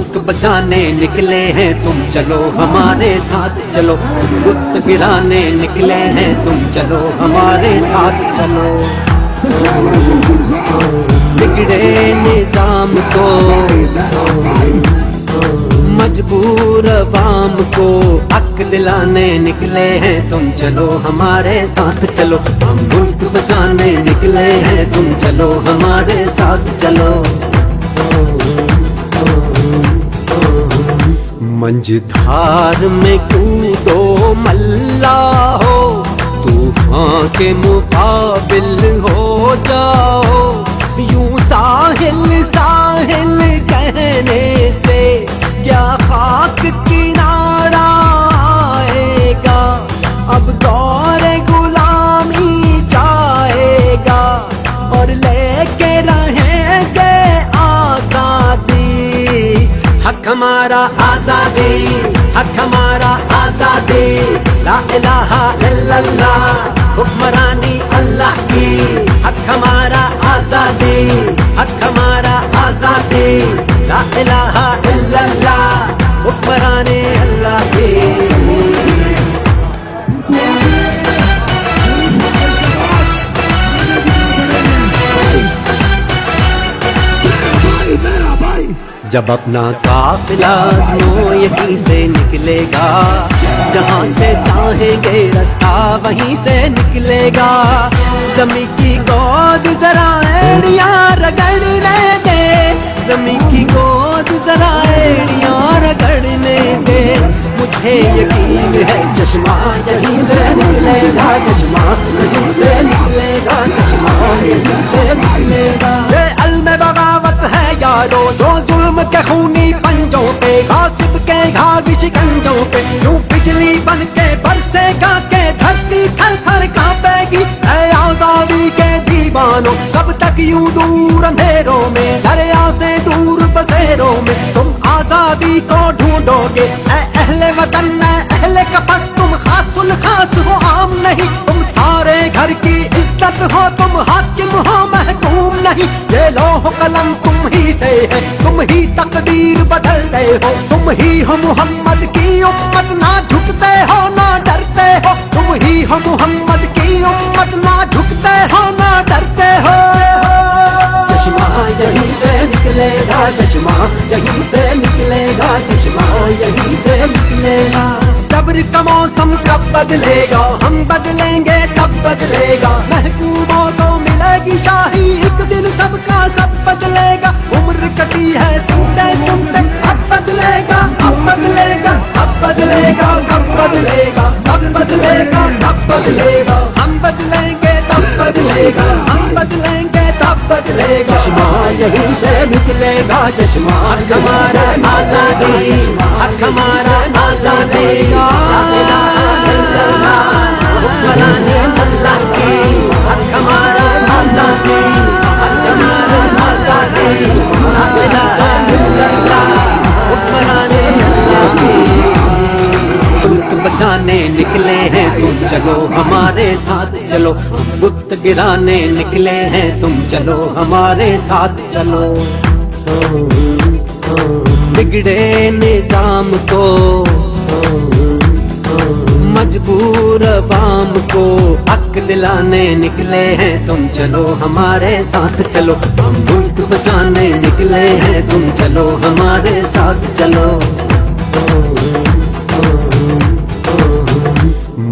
मुल्क बचाने निकले हैं तुम चलो हमारे साथ चलो, बुत गिराने निकले हैं तुम चलो हमारे साथ चलो। बिगड़े निजाम को मजबूर अवाम को हक दिलाने निकले हैं तुम चलो हमारे साथ चलो, हम मुल्क बचाने निकले हैं तुम चलो हमारे साथ चलो। मंझधार में कूदो मल्ला हो, तूफान के मुकाबिल हो जाओ, यूं साहिल साहिल कहने से क्या खाक किनारा आएगा, अब दौर गुलामी जाएगा और लेके रहेंगे आजादी। हक हमारा आजादी, हक हमारा आजादी, ला इलाहा इल्लल्लाह हुक्मरानी अल्लाह की। हक हमारा आजादी, हक हमारा आजादी, ला इलाहा इल्लल्लाह हुक्मरानी अल्लाह की। जब अपना काफिला आज़मो यहीं से निकलेगा, जहाँ से चाहेंगे रास्ता वहीं से निकलेगा। ज़मीं की गोद जरा एड़ियाँ रगड़ने दे, ज़मीं की गोद जरा एड़ियाँ रगड़ने दे। मुझे यकीन है चश्मा यहीं से निकलेगा, चश्मा यहीं से निकलेगा, चश्मा यहीं से निकलेगा। ये अल्म बगावत है यारो जो जुल्म के खूनी पंजों पे, गासिब के घाघ शिकंजों पे, यूं बिजली बन के बरसेगा के धरती थर थर कांपेगी। ऐ आजादी के दीवानों कब तक यूं दूर अंधेरों में, दरिया से दूर बसेरों में तुम आजादी को ढूंढोगे। ऐ अहले वतन ऐ अहले कफस तुम खासुल खास हो आम नहीं, तुम सारे घर की इज्जत हो, तुम हाकिम हो महकूम नहीं। ये लौह कलम तुम ही से है, तुम ही तकदीर बदलते हो, तुम ही हो मोहम्मद की उम्मत, ना झुकते हो ना डरते हो। तुम ही हो मोहम्मद की उम्मत, ना झुकते हो ना डरते हो। चश्मा यहीं से निकलेगा, चश्मा यहीं से निकलेगा, चश्मा यहीं से निकलेगा। जबर का मौसम कब बदलेगा, हम बदलेंगे तब बदलेगा। महबूबों को मिलेगी शाही, एक दिन सबका सब बदलेगा। उम्र कटी है सुनते सुनते, अब बदलेगा अब बदलेगा अब बदलेगा, कब बदलेगा कब बदलेगा कब बदलेगा। हम बदलेंगे तब बदलेगा, हम बदलेंगे तब बदलेगा। चश्मा यहीं से निकलेगा, चश्मा हक हमारा आजादी, हक हमारा आजादी, हुक्मरानी अल्लाह की। हक हमारा आजादी, हक हमारा आजादी, ला इलाहा इल्लल्लाह हुक्मरानी अल्लाह की। मुल्क बचाने निकले हैं तुम चलो हमारे साथ चलो, बुत गिराने निकले हैं तुम चलो हमारे साथ चलो। बिगड़े निजाम को मजबूर अवाम को हक दिलाने निकले हैं तुम चलो हमारे साथ चलो, हम मुल्क बचाने निकले हैं तुम चलो हमारे साथ चलो।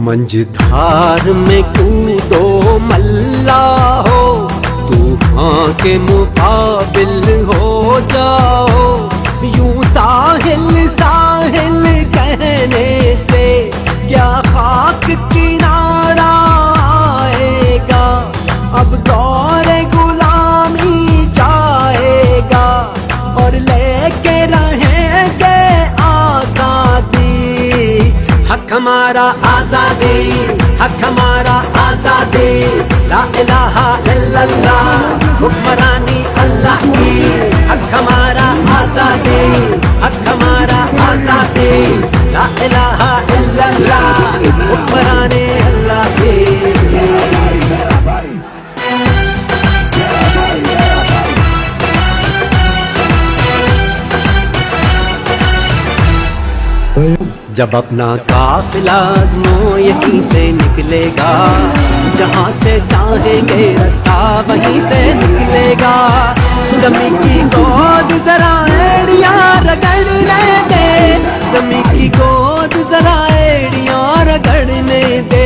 मंझधार में कूदो मल्ला हो, तूफान के मुकाबिल हो जाओ, यूं साहिल साहिल कहने से क्या खाक किनारा आएगा, अब दौर गुलामी जाएगा और लेके रहेंगे आजादी। हक हमारा आजादी, हक हमारा आजादी, ला इलाहा इल्लल्लाह हुक्मरानी अल्लाह की। हक हमारा आजादी, हक हमारा आजादी, ला इलाहा इल्लल्लाह हुक्मरानी अल्लाह की। जब अपना काफिला आज़मो यहीं से निकलेगा, जहाँ से चाहेंगे रास्ता वहीं से निकलेगा। ज़मीं की गोद जरा एड़ियाँ रगड़ने दे, ज़मीं की गोद जरा एड़ियाँ रगड़ने दे।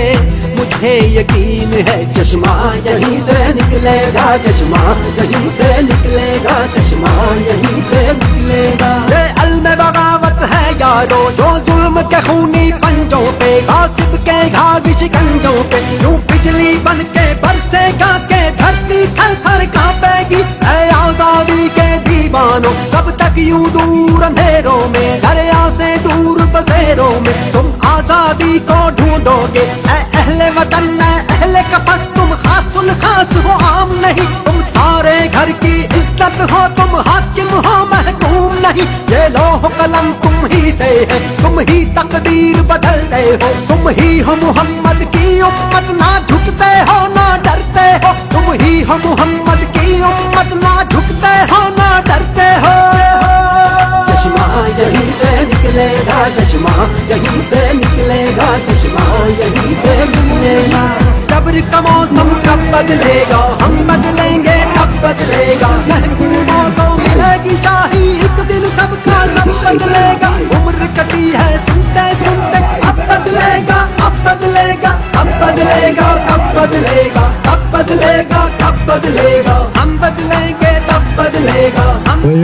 मुझे यकीन है चश्मा यहीं से निकलेगा, चश्मा यहीं से निकलेगा, चश्मा यहीं से निकलेगा। ये अल्म बगावत है यारो जो जुल्म के खूनी पंजों पे, गासिब के घाघ शिकंजों पे, यूं बिजली बन के बरसेगा के धरती थर थर कांपेगी। ऐ आजादी के दीवानों कब तक यूं दूर अंधेरों में, दरिया से दूर बसेरों में तुम आजादी को ढूंढोगे। ऐ अहले वतन ऐ अहले कफस तुम खासुल खास हो आम नहीं, तुम सारे घर की इज्जत हो, तुम हाकिम हो महकूम नहीं। ये लौह कलम तुम ही से है, तुम ही तकदीर बदलते हो, तुम ही हो मोहम्मद की उम्मत, ना झुकते हो ना डरते हो। तुम ही हो मोहम्मद की उम्मत, ना झुकते हो ना डरते हो। चश्मा यहीं से निकलेगा, चश्मा यहीं से निकलेगा, चश्मा यहीं से निकलेगा। कब्र का मौसम कब बदलेगा, हम बदलेंगे तब बदलेगा। महकूमों को मिलेगी शाही, एक दिन सबका सब बदलेगा।